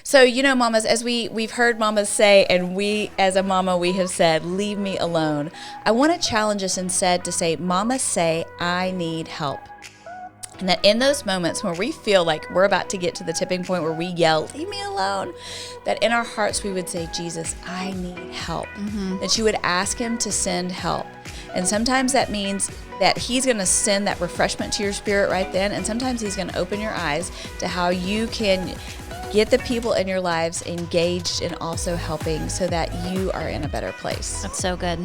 So, mamas, as we've heard mamas say, and we as a mama, we have said, leave me alone. I want to challenge us instead to say, mamas say, I need help. And that in those moments where we feel like we're about to get to the tipping point where we yell, leave me alone, that in our hearts we would say, Jesus, I need help. Mm-hmm. That you would ask him to send help. And sometimes that means that he's going to send that refreshment to your spirit right then. And sometimes he's going to open your eyes to how you can get the people in your lives engaged and also helping so that you are in a better place. That's so good.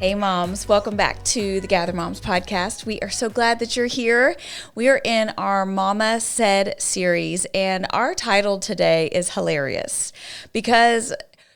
Hey moms, welcome back to the Gather Moms podcast. We are so glad that you're here. We are in our Mama Said series, and our title today is hilarious because,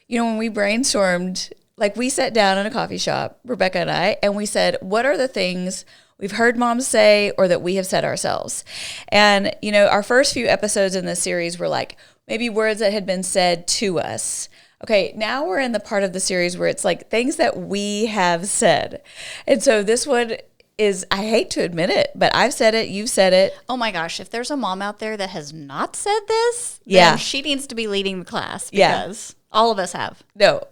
when we brainstormed, like we sat down in a coffee shop, Rebecca and I, and we said, what are the things we've heard moms say or that we have said ourselves? And, our first few episodes in this series were like maybe words that had been said to us. Okay, now we're in the part of the series where it's like things that we have said. And so this one is, I hate to admit it, but I've said it, you've said it. Oh my gosh, if there's a mom out there that has not said this, yeah, then she needs to be leading the class because all of us have. No.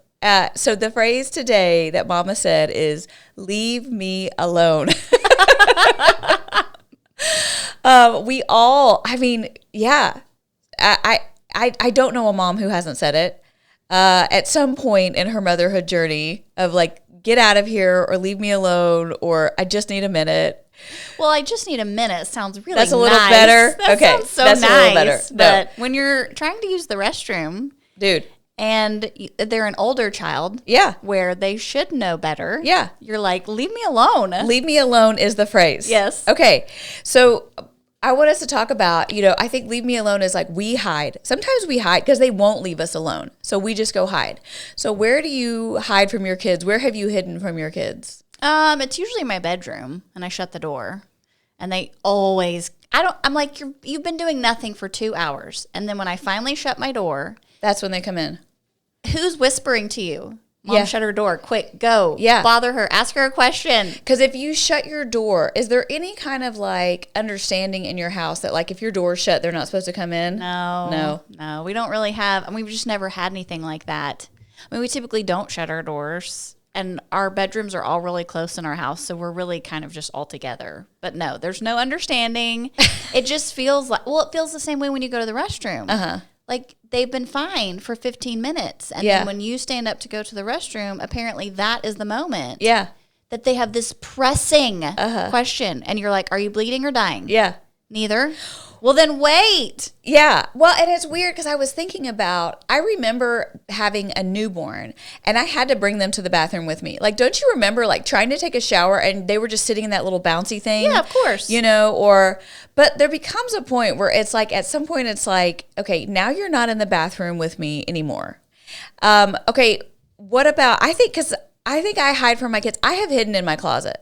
So the phrase today that Mama said is, leave me alone. We all, I don't know a mom who hasn't said it. At some point in her motherhood journey of like, get out of here or leave me alone or I just need a minute. Well, I just need a minute sounds really nice. That's a little nice. better. That okay. Sounds so that's nice. A little better. But when you're trying to use the restroom, dude, and they're an older child, where they should know better, you're like, leave me alone. Leave me alone is the phrase. Yes. Okay. So I want us to talk about, I think leave me alone is like we hide. Sometimes we hide because they won't leave us alone. So we just go hide. So where do you hide from your kids? Where have you hidden from your kids? It's usually my bedroom and I shut the door and they always, I'm like, you've been doing nothing for 2 hours. And then when I finally shut my door. That's when they come in. Who's whispering to you? Mom, shut her door. Quick, go. Yeah. Bother her. Ask her a question. Because if you shut your door, is there any kind of like understanding in your house that like if your door's shut, they're not supposed to come in? No. We don't really have, we've just never had anything like that. We typically don't shut our doors and our bedrooms are all really close in our house. So we're really kind of just all together. But no, there's no understanding. It just feels like, it feels the same way when you go to the restroom. Uh-huh. Like they've been fine for 15 minutes. And then when you stand up to go to the restroom, apparently that is the moment that they have this pressing question. And you're like, are you bleeding or dying? Yeah. Neither. Well, then wait. Yeah. Well, and it's weird because I was thinking about, I remember having a newborn and I had to bring them to the bathroom with me. Like, don't you remember like trying to take a shower and they were just sitting in that little bouncy thing? Yeah, of course. But there becomes a point where it's like, at some point it's like, okay, now you're not in the bathroom with me anymore. Okay. What about, I think I hide from my kids. I have hidden in my closet.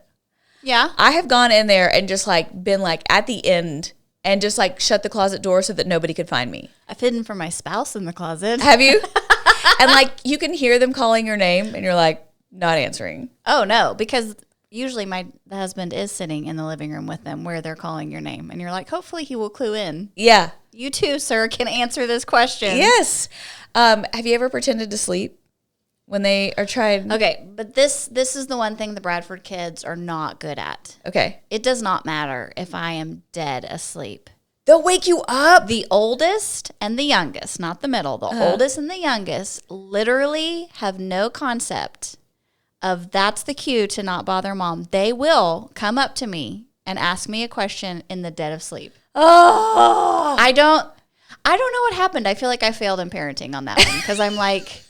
Yeah. I have gone in there and just like been like at the end and just like shut the closet door so that nobody could find me. I've hidden from my spouse in the closet. Have you? And like you can hear them calling your name and you're like not answering. Oh no, because usually the husband is sitting in the living room with them where they're calling your name. And you're like, hopefully he will clue in. Yeah. You too, sir, can answer this question. Yes. Have you ever pretended to sleep when they are trying? Okay, but this is the one thing the Bradford kids are not good at. Okay. It does not matter if I am dead asleep. They'll wake you up. The oldest and the youngest, not the middle, the oldest and the youngest literally have no concept of that's the cue to not bother mom. They will come up to me and ask me a question in the dead of sleep. Oh. I don't know what happened. I feel like I failed in parenting on that one because I'm like,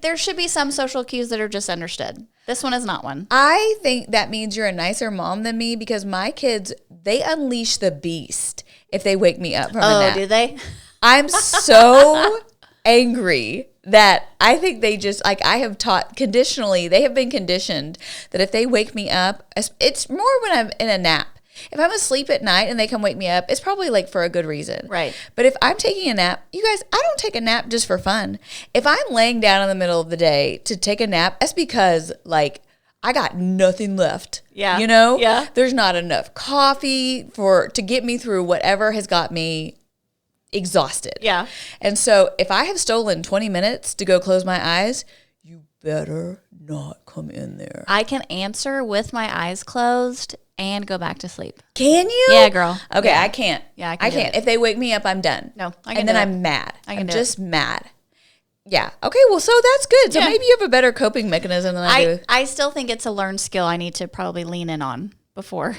there should be some social cues that are just understood. This one is not one. I think that means you're a nicer mom than me because my kids, they unleash the beast if they wake me up from a nap. Oh, do they? I'm so angry that I think they just, like I have taught conditionally, they have been conditioned that if they wake me up, it's more when I'm in a nap. If I'm asleep at night and they come wake me up, it's probably like for a good reason. Right. But if I'm taking a nap, you guys, I don't take a nap just for fun. If I'm laying down in the middle of the day to take a nap, that's because like I got nothing left. Yeah. You know? Yeah. There's not enough coffee to get me through whatever has got me exhausted. Yeah. And so if I have stolen 20 minutes to go close my eyes, you better not come in there. I can answer with my eyes closed and go back to sleep. Can you? Yeah, girl. Okay, Yeah. I can't. Yeah, I can't. If they wake me up, I'm done. No, I can And then do it. I'm mad. I'm just mad. Yeah. Okay, well, so that's good. So Yeah. maybe you have a better coping mechanism than I do. I still think it's a learned skill I need to probably lean in on before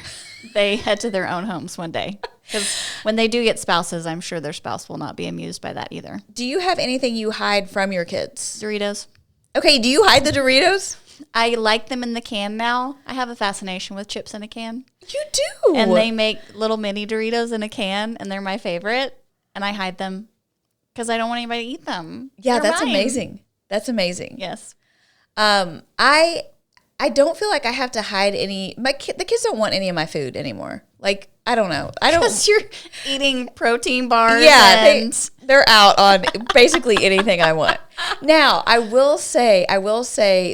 they head to their own homes one day. Because when they do get spouses, I'm sure their spouse will not be amused by that either. Do you have anything you hide from your kids? Doritos. Okay, do you hide the Doritos? I like them in the can now. I have a fascination with chips in a can. You do. And they make little mini Doritos in a can, and they're my favorite. And I hide them because I don't want anybody to eat them. Yeah, They're that's mine. amazing. That's amazing. Yes. I don't feel like I have to hide any. The kids don't want any of my food anymore. Like, I don't know. I don't. Because you're eating protein bars. Yeah, and they're out on basically anything I want. Now, I will say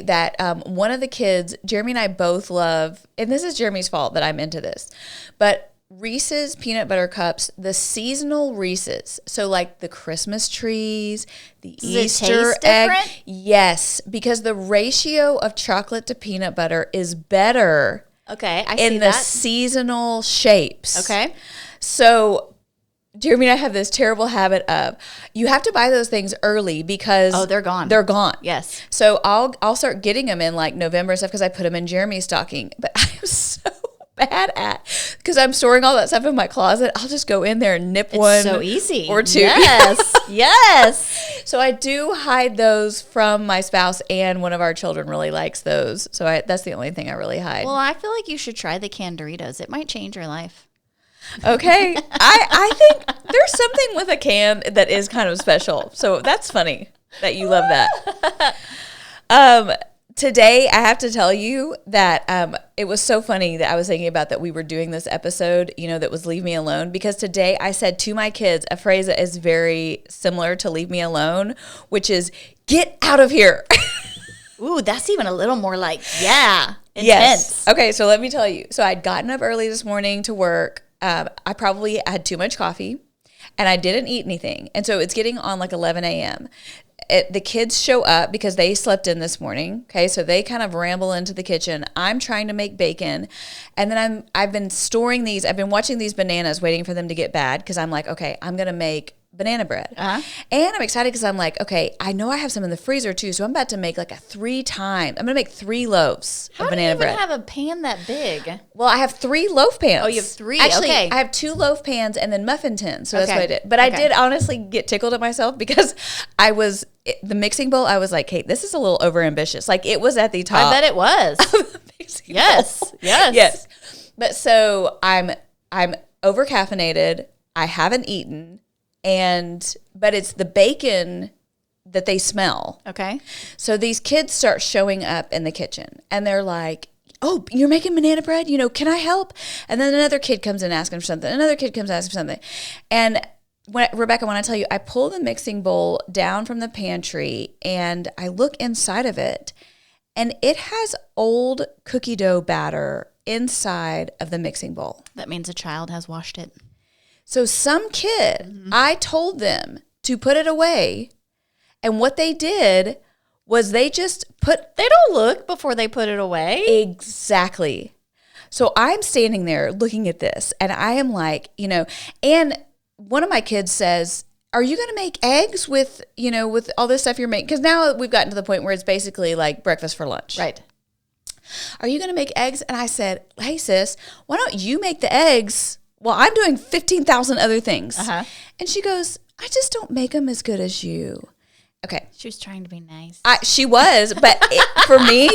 that one of the kids, Jeremy and I both love, and this is Jeremy's fault that I'm into this, but Reese's peanut butter cups, the seasonal Reese's, so like the Christmas trees, the Does it Easter taste egg, different? yes, because the ratio of chocolate to peanut butter is better Okay, I see in the that. seasonal shapes. Okay. So Jeremy and I have this terrible habit of you have to buy those things early because they're gone. They're gone. Yes. So I'll start getting them in like November and stuff because I put them in Jeremy's stocking. But I'm so bad at because I'm storing all that stuff in my closet. I'll just go in there and nip one. So easy. or two. Yes. Yes. So I do hide those from my spouse, and one of our children really likes those. So that's the only thing I really hide. Well, I feel like you should try the canned Doritos. It might change your life. Okay. I think there's something with a can that is kind of special. So that's funny that you love that. Today, I have to tell you that it was so funny that I was thinking about that we were doing this episode, that was Leave Me Alone, because today I said to my kids a phrase that is very similar to Leave Me Alone, which is, get out of here. Ooh, that's even a little more like, intense. Yes. Okay, so let me tell you. So I'd gotten up early this morning to work. I probably had too much coffee, and I didn't eat anything. And so it's getting on like 11 a.m. The kids show up because they slept in this morning. Okay, so they kind of ramble into the kitchen. I'm trying to make bacon, and then I've been storing these. I've been watching these bananas, waiting for them to get bad because I'm like, okay, I'm gonna make banana bread. Uh-huh. And I'm excited because I'm like, okay, I know I have some in the freezer too, so I'm about to make like I'm gonna make 3 loaves of banana How do you bread. even have a pan that big? Well, I have 3 loaf pans. Oh, you have 3? Actually, Okay. I have 2 loaf pans and then muffin tins. So that's Okay. what I did. But I Okay. did honestly get tickled at myself because the mixing bowl, I was like, Kate, this is a little overambitious. Like, it was at the top. I bet it was. The mixing Yes. bowl. Yes. Yes. But so I'm over caffeinated. I haven't eaten. But it's the bacon that they smell. Okay. So these kids start showing up in the kitchen and they're like, oh, you're making banana bread? Can I help? And then another kid comes in asking for something. Another kid comes asking for something. And Rebecca, when I tell you, I pull the mixing bowl down from the pantry and I look inside of it and it has old cookie dough batter inside of the mixing bowl. That means a child has washed it. So some kid, I told them to put it away. And what they did was they don't look before they put it away. Exactly. So I'm standing there looking at this and I am like, and one of my kids says, are you going to make eggs with all this stuff you're making? Because now we've gotten to the point where it's basically like breakfast for lunch. Right. Are you going to make eggs? And I said, hey, sis, why don't you make the eggs? Well, I'm doing 15,000 other things. Uh-huh. And she goes, I just don't make them as good as you. Okay. She was trying to be nice. She was, but for me,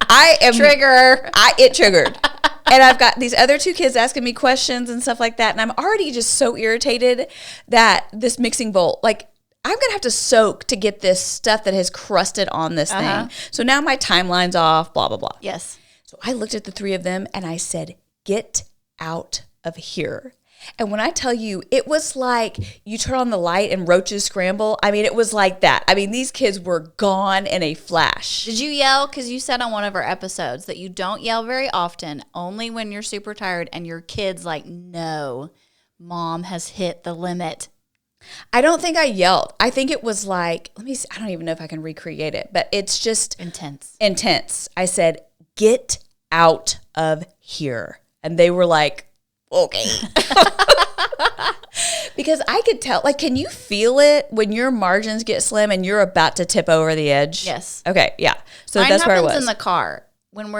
I am Trigger. It triggered. And I've got these other 2 kids asking me questions and stuff like that. And I'm already just so irritated that this mixing bowl, like, I'm going to have to soak to get this stuff that has crusted on this thing. So now my timeline's off, blah, blah, blah. Yes. So I looked at the 3 of them and I said, get out of here. And when I tell you, it was like you turn on the light and roaches scramble. I mean, it was like that. I mean, these kids were gone in a flash. Did you yell? Because you said on one of our episodes that you don't yell very often, only when you're super tired and your kid's like, no, mom has hit the limit. I don't think I yelled. I think it was like, let me see, I don't even know if I can recreate it, but it's just intense. I said, get out of here. And they were like, okay. Because I could tell, like, can you feel it when your margins get slim and you're about to tip over the edge? Yes. Okay, yeah. So Mine that's where I was. in the car when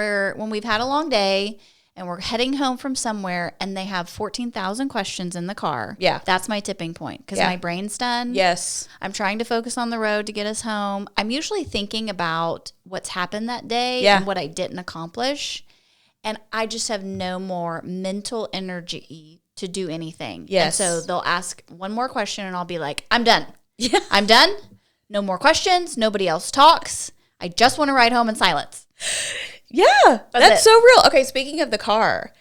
we've had a long day and we're heading home from somewhere and they have 14,000 questions in the car. Yeah. That's my tipping point because my brain's done. Yes. I'm trying to focus on the road to get us home. I'm usually thinking about what's happened that day and what I didn't accomplish. And I just have no more mental energy to do anything. Yes. And so they'll ask one more question and I'll be like, I'm done. Yeah. I'm done. No more questions. Nobody else talks. I just want to ride home in silence. Yeah. That's so real. Okay. Speaking of the car,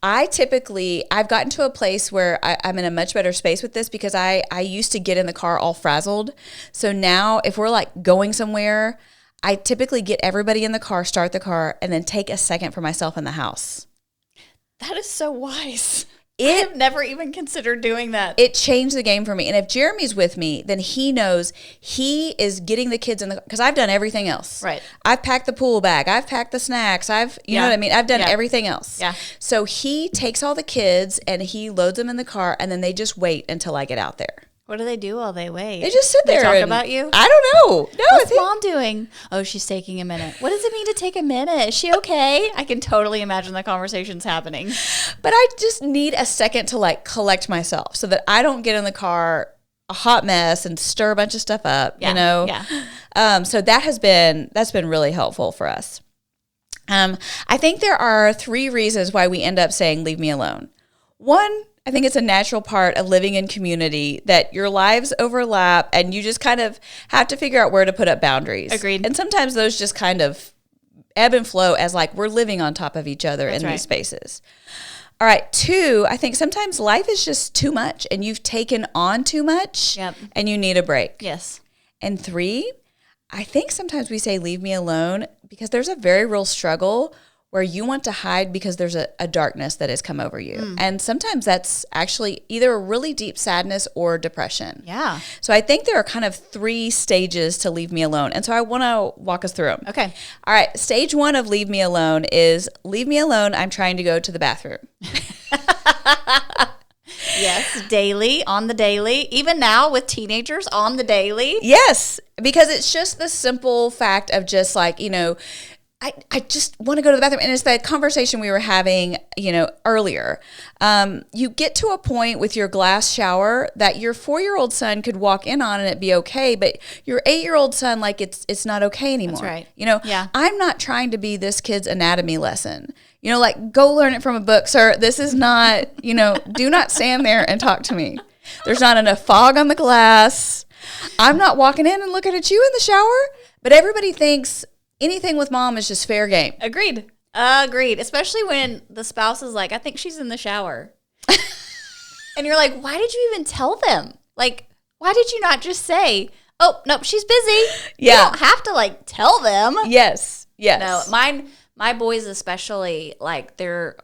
I've gotten to a place where I'm in a much better space with this because I used to get in the car all frazzled. So now if we're like going somewhere, I typically get everybody in the car, start the car, and then take a second for myself in the house. That is so wise. I have never even considered doing that. It changed the game for me. And if Jeremy's with me, then he knows he is getting the kids in the car because I've done everything else. Right. I've packed the pool bag. I've packed the snacks. You know what I mean? I've done everything else. Yeah. So he takes all the kids and he loads them in the car and then they just wait until I get out there. What do they do while they wait? They just sit there. They talk about you? I don't know. No, What's Mom doing? Oh, she's taking a minute. What does it mean to take a minute? Is she okay? I can totally imagine the conversations happening. But I just need a second to like collect myself so that I don't get in the car a hot mess and stir a bunch of stuff up, you know? Yeah. So that's been really helpful for us. I think there are 3 reasons why we end up saying, leave me alone. One, I think it's a natural part of living in community that your lives overlap and you just kind of have to figure out where to put up boundaries. Agreed. And sometimes those just kind of ebb and flow as like we're living on top of each other in these spaces. All right. 2, I think sometimes life is just too much and you've taken on too much and you need a break. Yes. And 3, I think sometimes we say leave me alone because there's a very real struggle where you want to hide because there's a darkness that has come over you. And sometimes that's actually either a really deep sadness or depression. Yeah. So I think there are kind of 3 stages to leave me alone. And so I want to walk us through them. Okay. All right. Stage 1 of leave me alone is leave me alone. I'm trying to go to the bathroom. Yes, daily, on the daily. Even now with teenagers, on the daily. Yes, because it's just the simple fact of just like, you know, I just want to go to the bathroom. And it's that conversation we were having, you know, earlier. You get to a point with your glass shower that your 4-year-old son could walk in on and it be okay, but your 8-year-old son, like it's not okay anymore. That's right. You know, I'm not trying to be this kid's anatomy lesson. You know, like go learn it from a book, sir. This is not, you know, do not stand there and talk to me. There's not enough fog on the glass. I'm not walking in and looking at you in the shower, but everybody thinks anything with mom is just fair game. Agreed. Especially when the spouse is like, I think she's in the shower. And you're like, why did you even tell them? Like, why did you not just say, oh, nope, she's busy. You don't have to like tell them. Yes. No, my boys especially, like they're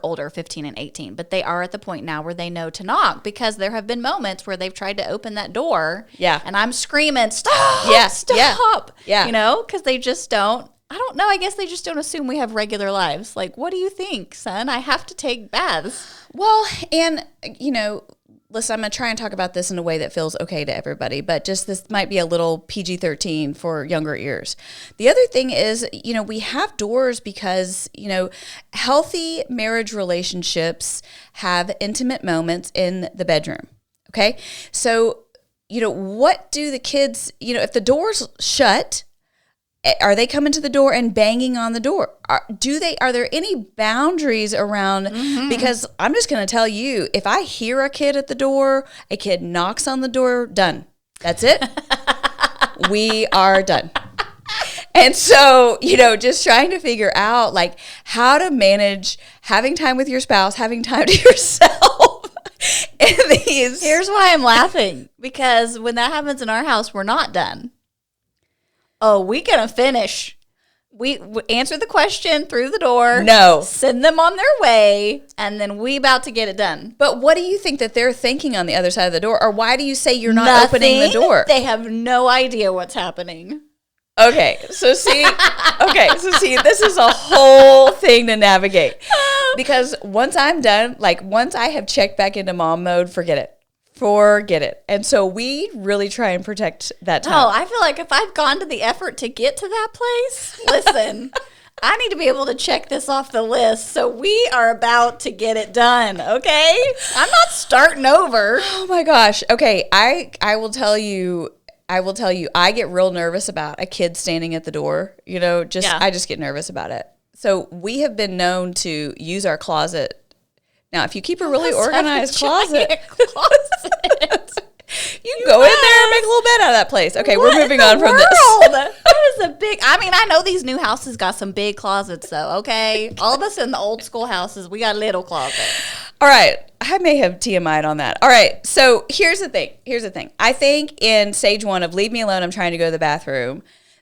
older, 15 and 18, but they are at the point now where they know to knock because there have been moments where they've tried to open that door. Yeah. And I'm screaming, stop, stop. Yeah. You know, because they just don't, I don't know, I guess they just don't assume we have regular lives. Like, what do you think, son? I have to take baths. Well, and, you know, listen, I'm going to try and talk about this in a way that feels okay to everybody, but just this might be a little PG-13 for younger ears. The other thing is, you know, we have doors because, you know, healthy marriage relationships have intimate moments in the bedroom. Okay. So, you know, what do the kids, you know, if the door's shut, are they coming to the door and banging on the door? Are there any boundaries around? Because I'm just going to tell you, if I hear a kid at the door, a kid knocks on the door, done. That's it. We are done. And so, you know, just trying to figure out like how to manage having time with your spouse, having time to yourself. Here's why I'm laughing, because when that happens in our house, we're not done. Oh, we gonna finish. We answer the question through the door. No. Send them on their way, and then we about to get it done. But what do you think that they're thinking on the other side of the door? Or why do you say you're not opening the door? They have no idea what's happening. Okay, so see, this is a whole thing to navigate. Because once I'm done, like once I have checked back into mom mode, forget it. And so we really try and protect that time. Oh, I feel like if I've gone to the effort to get to that place, listen, I need to be able to check this off the list. So we are about to get it done, okay? I'm not starting over. Oh my gosh. Okay, I will tell you, I get real nervous about a kid standing at the door. I just get nervous about it. So we have been known to use our closet. Now, if you keep a really organized closet, you can go in there and make a little bed out of that place. Okay, we're moving on from this. That is a big, I know these new houses got some big closets though, okay? All of us in the old school houses, we got little closets. All right, I may have TMI'd on that. All right, so here's the thing. I think in stage 1 of leave me alone, I'm trying to go to the bathroom,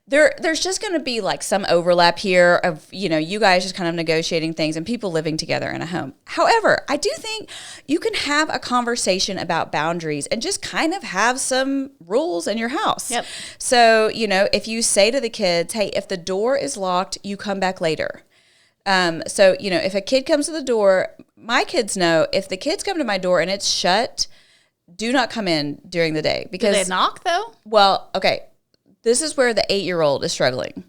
there's just going to be like some overlap here of, you guys just kind of negotiating things and people living together in a home. However, I do think you can have a conversation about boundaries and just kind of have some rules in your house. Yep. So, if you say to the kids, hey, if the door is locked, you come back later. So, if a kid comes to the door, my kids know if the kids come to my door and it's shut, do not come in during the day. Because do they knock though? Well, okay. This is where the 8-year-old is struggling.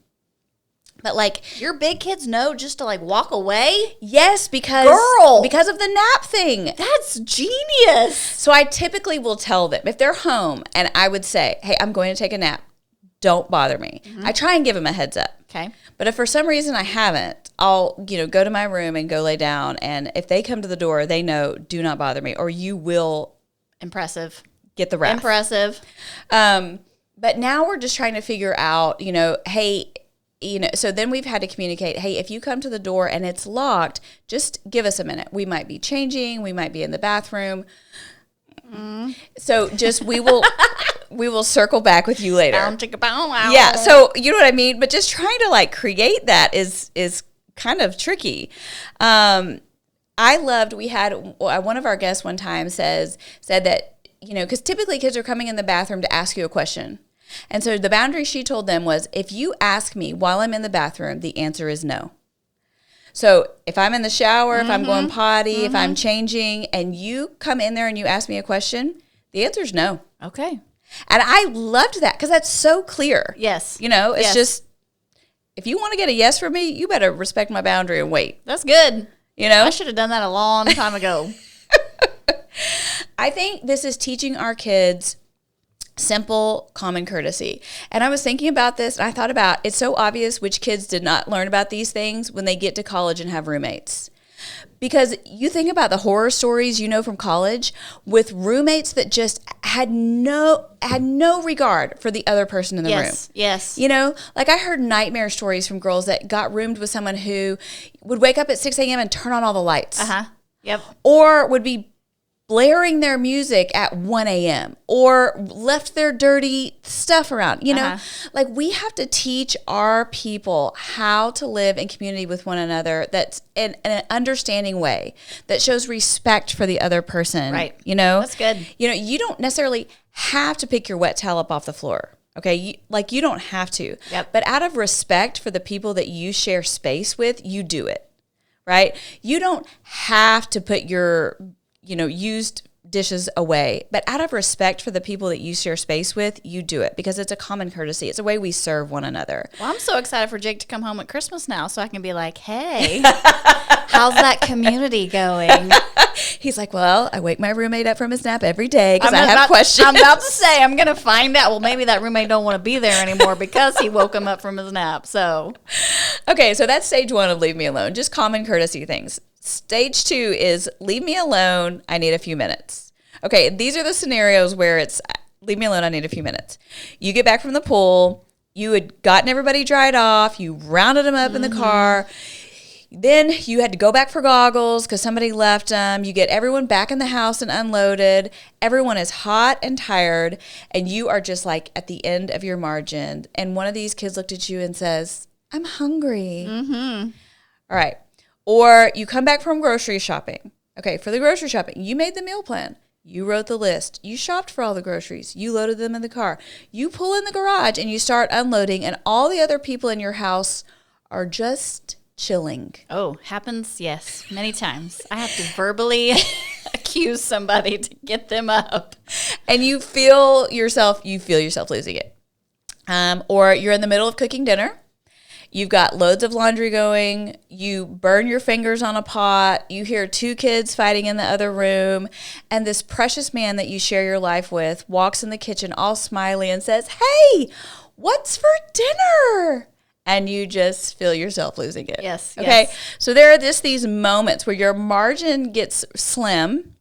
But like your big kids know just to like walk away? Yes, because of the nap thing. That's genius. So I typically will tell them if they're home and I would say, hey, I'm going to take a nap. Don't bother me. Mm-hmm. I try and give them a heads up. Okay. But if for some reason I haven't, I'll, go to my room and go lay down. And if they come to the door, they know, do not bother me or you will. Impressive. Get the wrath. Impressive. But now we're just trying to figure out, hey, so then we've had to communicate, hey, if you come to the door and it's locked, just give us a minute. We might be changing. We might be in the bathroom. So just we will circle back with you later. Yeah, so you know what I mean? But just trying to like create that is kind of tricky. We had one of our guests one time said that, because typically kids are coming in the bathroom to ask you a question. And so the boundary she told them was, if you ask me while I'm in the bathroom, the answer is no. So if I'm in the shower, if I'm going potty, if I'm changing, and you come in there and you ask me a question, the answer is no. Okay. And I loved that because that's so clear. Yes. It's just, if you want to get a yes from me, you better respect my boundary and wait. That's good. I should have done that a long time ago. I think this is teaching our kids simple, common courtesy. And I was thinking about this, and I thought about it's so obvious which kids did not learn about these things when they get to college and have roommates. Because you think about the horror stories from college with roommates that just had no regard for the other person in the room. Yes. Like I heard nightmare stories from girls that got roomed with someone who would wake up at 6 a.m. and turn on all the lights. Yep. Or would be blaring their music at 1 a.m. or left their dirty stuff around. Like we have to teach our people how to live in community with one another that's in an understanding way that shows respect for the other person. Right. That's good. You don't necessarily have to pick your wet towel up off the floor. Okay. You don't have to. Yep. But out of respect for the people that you share space with, you do it. Right. You don't have to put your used dishes away. But out of respect for the people that you share space with, you do it because it's a common courtesy. It's a way we serve one another. Well, I'm so excited for Jake to come home at Christmas now so I can be like, hey, how's that community going? He's like, well, I wake my roommate up from his nap every day because I have questions. I'm about to say, I'm going to find out. Well, maybe that roommate don't want to be there anymore because he woke him up from his nap. So, okay, so that's stage 1 of leave me alone, just common courtesy things. Stage 2 is leave me alone. I need a few minutes. Okay, these are the scenarios where it's leave me alone. I need a few minutes. You get back from the pool. You had gotten everybody dried off. You rounded them up in the car. Then you had to go back for goggles because somebody left them. You get everyone back in the house and unloaded. Everyone is hot and tired, and you are just like at the end of your margin. And one of these kids looked at you and says, I'm hungry. Mm-hmm. All right. Or you come back from grocery shopping. Okay, for the grocery shopping, you made the meal plan. You wrote the list. You shopped for all the groceries. You loaded them in the car. You pull in the garage and you start unloading, and all the other people in your house are just chilling. Oh, happens, yes, many times. I have to verbally accuse somebody to get them up. And you feel yourself losing it. Or you're in the middle of cooking dinner. You've got loads of laundry going. You burn your fingers on a pot. You hear two kids fighting in the other room. And this precious man that you share your life with walks in the kitchen all smiley and says, "Hey, what's for dinner?" And you just feel yourself losing it. Yes. Okay. Yes. So there are just these moments where your margin gets slim.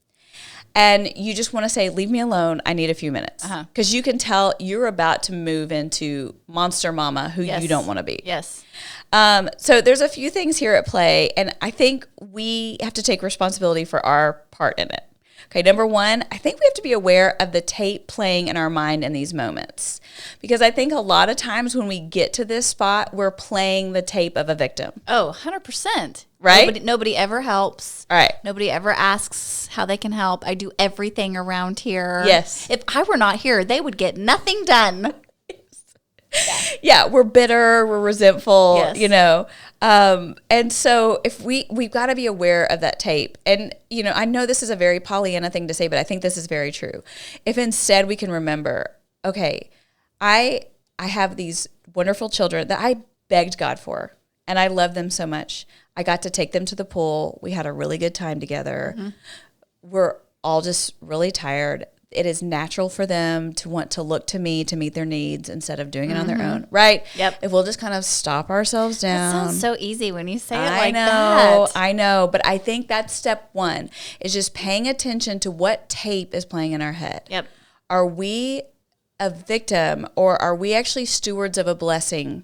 And you just want to say, "Leave me alone. I need a few minutes." Because you can tell you're about to move into monster mama who you don't want to be. Yes. So there's a few things here at play. And I think we have to take responsibility for our part in it. Okay, number one, I think we have to be aware of the tape playing in our mind in these moments. Because I think a lot of times when we get to this spot, we're playing the tape of a victim. Oh, 100%. Right? Nobody ever helps. All right. Nobody ever asks how they can help. I do everything around here. Yes. If I were not here, they would get nothing done. Yeah, we're bitter, we're resentful, Yes. you know. And so if we've got to be aware of that tape. And, you know, I know this is a very Pollyanna thing to say, but I think this is very true. If instead we can remember, okay, I have these wonderful children that I begged God for, and I love them so much. I got to take them to the pool. We had a really good time together. Mm-hmm. We're all just really tired. It is natural for them to want to look to me to meet their needs instead of doing it on their own, right? Yep. If we'll just kind of stop ourselves down. That sounds so easy when you say it like that. I know. But I think that's step one, is just paying attention to what tape is playing in our head. Yep. Are we a victim, or are we actually stewards of a blessing?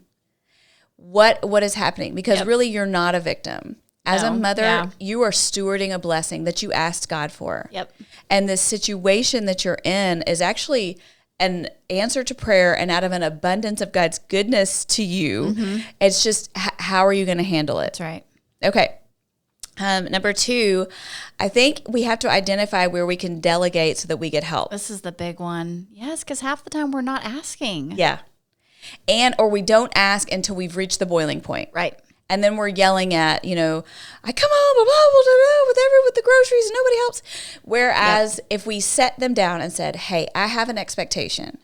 What is happening? Because really you're not a victim. As a mother, you are stewarding a blessing that you asked God for. Yep. And the situation that you're in is actually an answer to prayer, and out of an abundance of God's goodness to you. Mm-hmm. It's just, how are you going to handle it? That's right. Okay. Number two, I think we have to identify where we can delegate so that we get help. This is the big one. Yes, because half the time we're not asking. Yeah. Or we don't ask until we've reached the boiling point. Right. And then we're yelling at, you know, I come home, blah, with the groceries, and nobody helps. Whereas if we set them down and said, "Hey, I have an expectation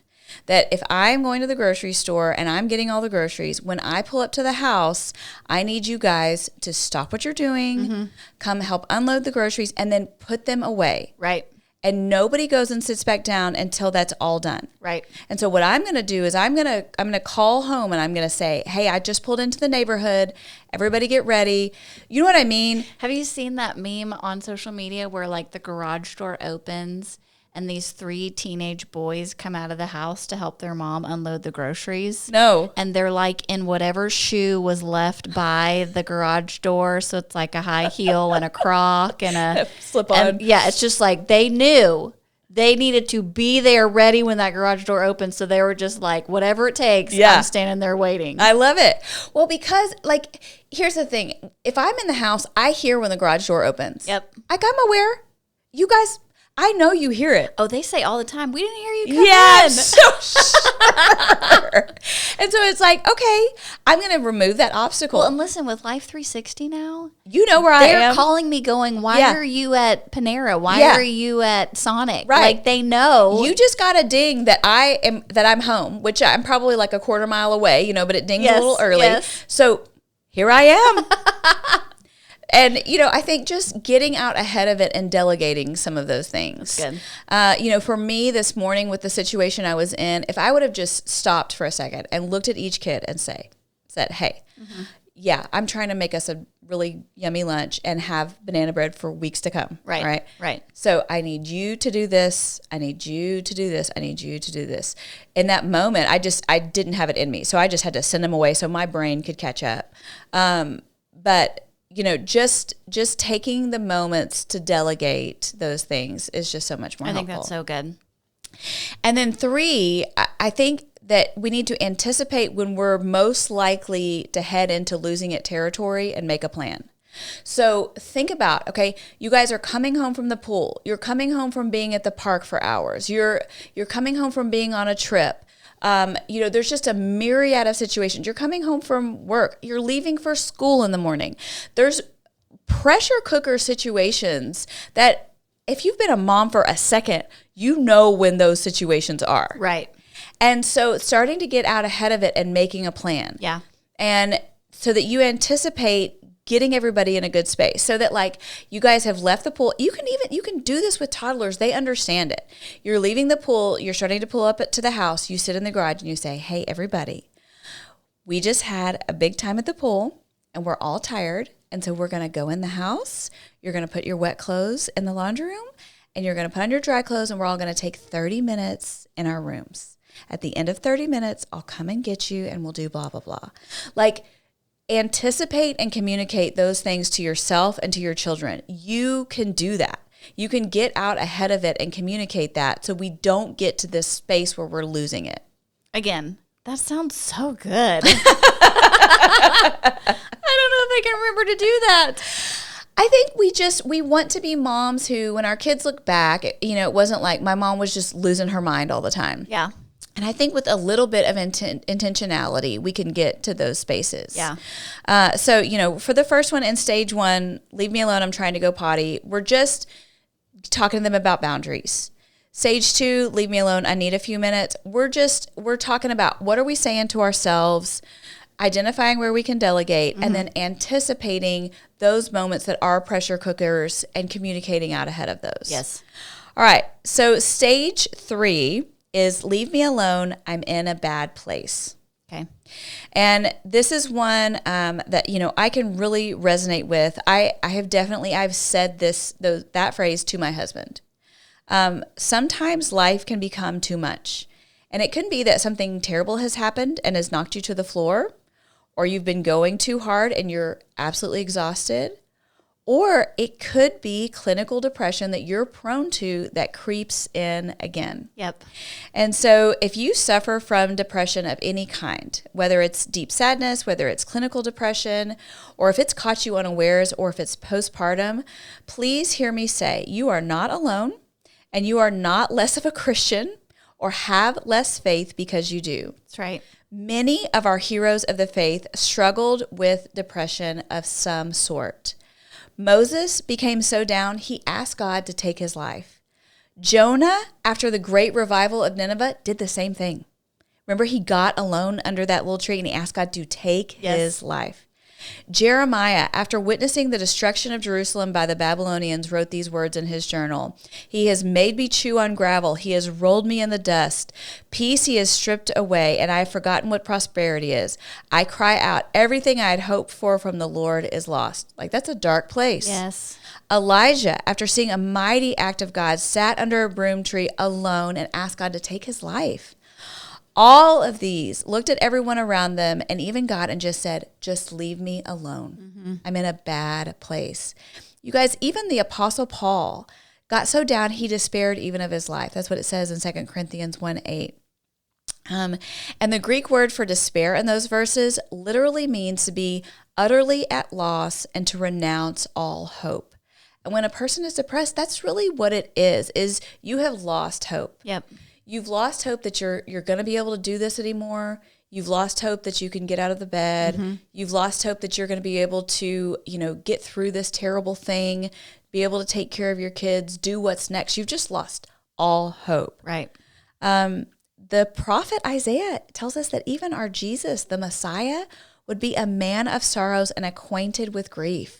that if I'm going to the grocery store and I'm getting all the groceries, when I pull up to the house, I need you guys to stop what you're doing, come help unload the groceries, and then put them away." Right. And nobody goes and sits back down until that's all done. Right. And so what I'm going to do is I'm going to call home and I'm going to say, "Hey, I just pulled into the neighborhood. Everybody get ready." You know what I mean? Have you seen that meme on social media where like the garage door opens and these 3 teenage boys come out of the house to help their mom unload the groceries? No. And they're like in whatever shoe was left by the garage door. So it's like a high heel and a Croc and a slip on. Yeah, it's just like they knew they needed to be there ready when that garage door opened. So they were just like, whatever it takes, I'm standing there waiting. I love it. Well, because like, here's the thing. If I'm in the house, I hear when the garage door opens. Yep. Like, I'm aware. You guys, I know you hear it. Oh, they say all the time, "We didn't hear you come in." I'm so sure. And so it's like, okay, I'm going to remove that obstacle. Well, and listen, with Life 360 now, you know where I am. They're calling me going, "Why are you at Panera? Why are you at Sonic?" Right. Like, they know. You just got a ding that I'm home, which I'm probably like a quarter mile away, you know, but it dinged a little early. Yes. So here I am. And, you know, I think just getting out ahead of it and delegating some of those things. Good. You know, for me this morning with the situation I was in, if I would have just stopped for a second and looked at each kid and said, "Hey, I'm trying to make us a really yummy lunch and have banana bread for weeks to come." Right. So I need you to do this. I need you to do this. I need you to do this. In that moment, I didn't have it in me. So I just had to send them away so my brain could catch up. But you know, just taking the moments to delegate those things is just so much more helpful. I think that's so good. And then 3, I think that we need to anticipate when we're most likely to head into losing it territory and make a plan. So think about, okay, you guys are coming home from the pool. You're coming home from being at the park for hours. You're coming home from being on a trip. There's just a myriad of situations. You're coming home from work. You're leaving for school in the morning. There's pressure cooker situations that if you've been a mom for a second, you know when those situations are. Right. And so starting to get out ahead of it and making a plan. Yeah. And so that you anticipate getting everybody in a good space, so that like you guys have left the pool. You can do this with toddlers. They understand it. You're leaving the pool. You're starting to pull up to the house. You sit in the garage and you say, hey, everybody, we just had a big time at the pool and we're all tired. And so we're going to go in the house. You're going to put your wet clothes in the laundry room and you're going to put on your dry clothes and we're all going to take 30 minutes in our rooms. At the end of 30 minutes, I'll come and get you and we'll do blah, blah, blah. Like, anticipate and communicate those things to yourself and to your children. You can do that. You can get out ahead of it and communicate that so we don't get to this space where we're losing it. Again, that sounds so good. I don't know if I can remember to do that. I think we want to be moms who, when our kids look back, it wasn't like my mom was just losing her mind all the time. Yeah. And I think with a little bit of intentionality, we can get to those spaces. Yeah. So, for the first one in stage 1, leave me alone, I'm trying to go potty. We're just talking to them about boundaries. Stage 2, leave me alone, I need a few minutes. We're talking about what are we saying to ourselves, identifying where we can delegate, and then anticipating those moments that are pressure cookers and communicating out ahead of those. Yes. All right. So stage 3 is leave me alone, I'm in a bad place. Okay. And this is one that, I can really resonate with. I've said that phrase to my husband. Sometimes life can become too much. And it could be that something terrible has happened and has knocked you to the floor, or you've been going too hard and you're absolutely exhausted. Or it could be clinical depression that you're prone to that creeps in again. Yep. And so if you suffer from depression of any kind, whether it's deep sadness, whether it's clinical depression, or if it's caught you unawares, or if it's postpartum, please hear me say you are not alone and you are not less of a Christian or have less faith because you do. That's right. Many of our heroes of the faith struggled with depression of some sort. Moses became so down, he asked God to take his life. Jonah, after the great revival of Nineveh, did the same thing. Remember, he got alone under that little tree and he asked God to take his life. Jeremiah, after witnessing the destruction of Jerusalem by the Babylonians, wrote these words in his journal. He has made me chew on gravel. He has rolled me in the dust. Peace he has stripped away, and I have forgotten what prosperity is. I cry out, everything I had hoped for from the Lord is lost. Like, that's a dark place. Yes. Elijah, after seeing a mighty act of God, sat under a broom tree alone and asked God to take his life. All of these looked at everyone around them and even God and just said, just leave me alone. Mm-hmm. I'm in a bad place. You guys, even the Apostle Paul got so down he despaired even of his life. That's what it says in 2 Corinthians 1:8. And the Greek word for despair in those verses literally means to be utterly at loss and to renounce all hope. And when a person is depressed, that's really what it is you have lost hope. Yep. You've lost hope that you're going to be able to do this anymore. You've lost hope that you can get out of the bed. Mm-hmm. You've lost hope that you're going to be able to, get through this terrible thing, be able to take care of your kids, do what's next. You've just lost all hope. Right. The prophet Isaiah tells us that even our Jesus, the Messiah, would be a man of sorrows and acquainted with grief.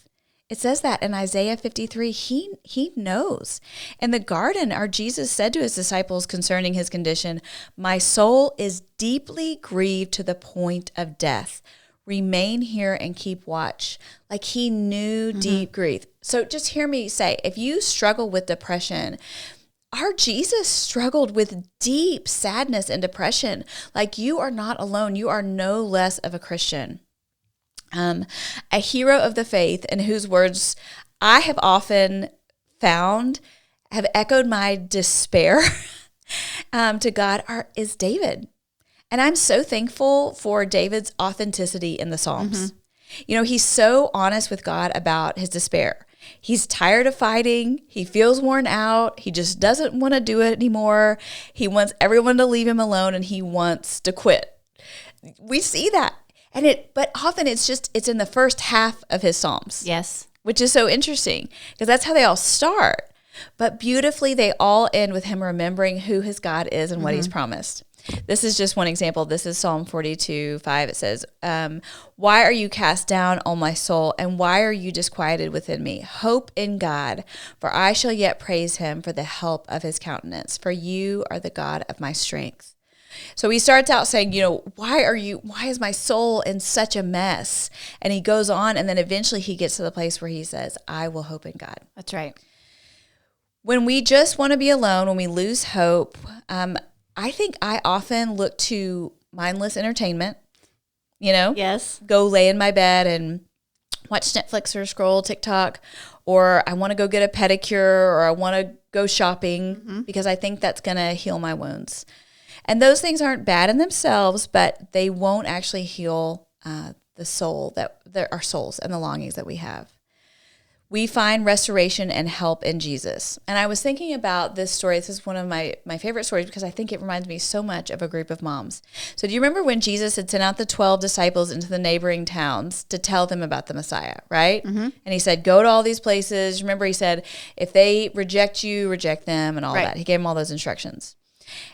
It says that in Isaiah 53, he knows. In the garden, our Jesus said to his disciples concerning his condition, my soul is deeply grieved to the point of death. Remain here and keep watch. Like he knew deep grief. So just hear me say, if you struggle with depression, our Jesus struggled with deep sadness and depression. Like you are not alone. You are no less of a Christian. A hero of the faith and whose words I have often found have echoed my despair to God is David. And I'm so thankful for David's authenticity in the Psalms. You know, he's so honest with God about his despair. He's tired of fighting. He feels worn out. He just doesn't want to do it anymore. He wants everyone to leave him alone, and he wants to quit. We see that. But often it's in the first half of his Psalms. Yes. Which is so interesting because that's how they all start. But beautifully, they all end with him remembering who his God is and what he's promised. This is just one example. This is Psalm 42:5. It says, why are you cast down, O my soul, and why are you disquieted within me? Hope in God, for I shall yet praise him for the help of his countenance, for you are the God of my strength. So he starts out saying, you know, why is my soul in such a mess? And he goes on, and then eventually he gets to the place where he says, I will hope in God. That's right. When we just want to be alone, when we lose hope, I think I often look to mindless entertainment, you know? Yes. Go lay in my bed and watch Netflix or scroll TikTok, or I want to go get a pedicure, or I want to go shopping because I think that's going to heal my wounds. And those things aren't bad in themselves, but they won't actually heal the soul, our souls and the longings that we have. We find restoration and help in Jesus. And I was thinking about this story. This is one of my favorite stories because I think it reminds me so much of a group of moms. So do you remember when Jesus had sent out the 12 disciples into the neighboring towns to tell them about the Messiah, right? And he said, go to all these places. Remember, he said, if they reject you, reject them and all that. He gave them all those instructions.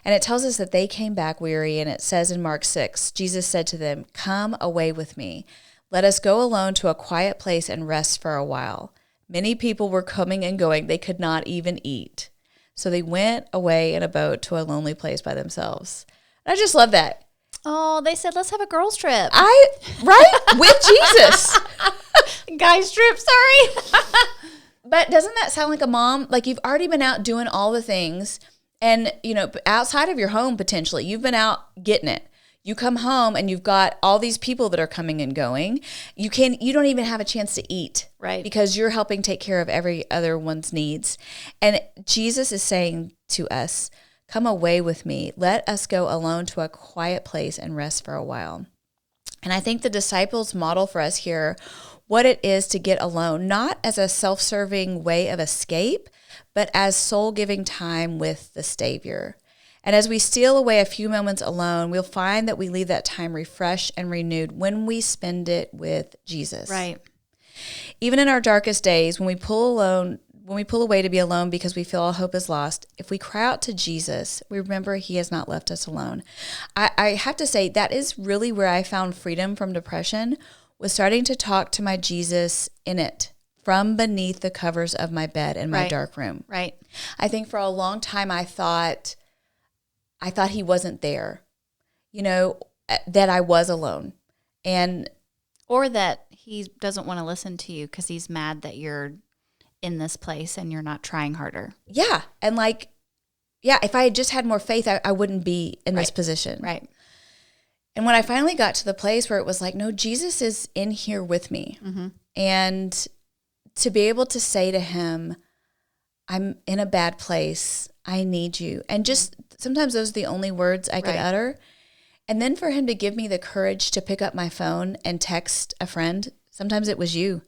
And it tells us that they came back weary. And it says in Mark 6, Jesus said to them, come away with me. Let us go alone to a quiet place and rest for a while. Many people were coming and going. They could not even eat. So they went away in a boat to a lonely place by themselves. And I just love that. Oh, they said, let's have a girls trip. With Jesus. Guys trip, sorry. But doesn't that sound like a mom? Like you've already been out doing all the things and, you know, outside of your home potentially, you've been out getting it. You come home and you've got all these people that are coming and going. You don't even have a chance to eat. Right. Because you're helping take care of every other one's needs. And Jesus is saying to us, come away with me. Let us go alone to a quiet place and rest for a while. And I think the disciples model for us here what it is to get alone, not as a self-serving way of escape, but as soul-giving time with the Savior. And as we steal away a few moments alone, we'll find that we leave that time refreshed and renewed when we spend it with Jesus. Right. Even in our darkest days, when we pull away to be alone because we feel all hope is lost, if we cry out to Jesus, we remember he has not left us alone. I have to say that is really where I found freedom from depression, was starting to talk to my Jesus in it, from beneath the covers of my bed in my dark room. Right. I think for a long time I thought he wasn't there, you know, that I was alone. Or that he doesn't want to listen to you because he's mad that you're in this place and you're not trying harder. Yeah. And if I had just had more faith, I wouldn't be in this position. Right. And when I finally got to the place where it was like, no, Jesus is in here with me. And to be able to say to him, I'm in a bad place. I need you. And just sometimes those are the only words I could utter. And then for him to give me the courage to pick up my phone and text a friend, sometimes it was you,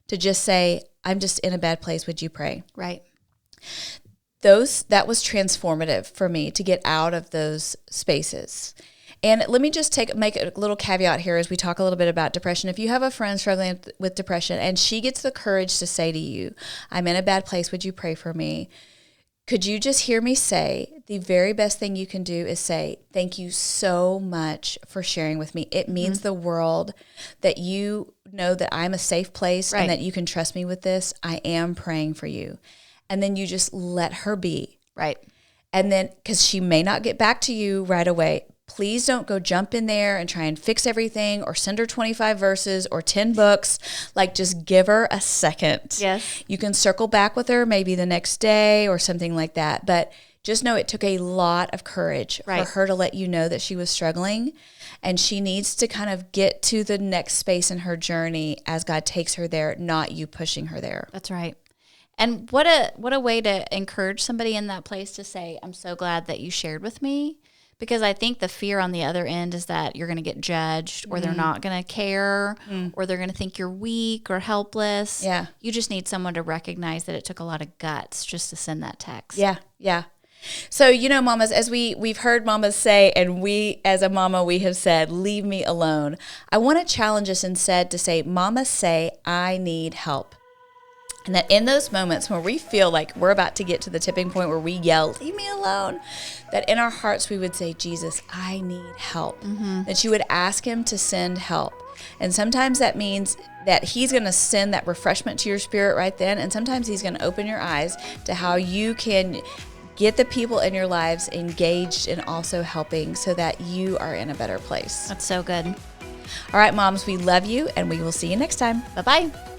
to just say, I'm just in a bad place. Would you pray? Right. That was transformative for me to get out of those spaces. And let me just make a little caveat here as we talk a little bit about depression. If you have a friend struggling with depression and she gets the courage to say to you, I'm in a bad place, would you pray for me? Could you just hear me say, the very best thing you can do is say, thank you so much for sharing with me. It means the world that you know that I'm a safe place and that you can trust me with this. I am praying for you. And then you just let her be. Right. And then, because she may not get back to you right away, please don't go jump in there and try and fix everything or send her 25 verses or 10 books. Like, just give her a second. Yes. You can circle back with her maybe the next day or something like that. But just know it took a lot of courage for her to let you know that she was struggling. And she needs to kind of get to the next space in her journey as God takes her there, not you pushing her there. That's right. And what a way to encourage somebody in that place to say, I'm so glad that you shared with me. Because I think the fear on the other end is that you're going to get judged, or they're not going to care, or they're going to think you're weak or helpless. Yeah. You just need someone to recognize that it took a lot of guts just to send that text. Yeah. Yeah. So, mamas, as we've heard mamas say, and we as a mama, we have said, leave me alone. I want to challenge us instead to say, mamas say, I need help. And that in those moments when we feel like we're about to get to the tipping point where we yell, leave me alone, that in our hearts we would say, Jesus, I need help. That you would ask him to send help. And sometimes that means that he's going to send that refreshment to your spirit right then. And sometimes he's going to open your eyes to how you can get the people in your lives engaged and also helping so that you are in a better place. That's so good. All right, moms, we love you, and we will see you next time. Bye-bye.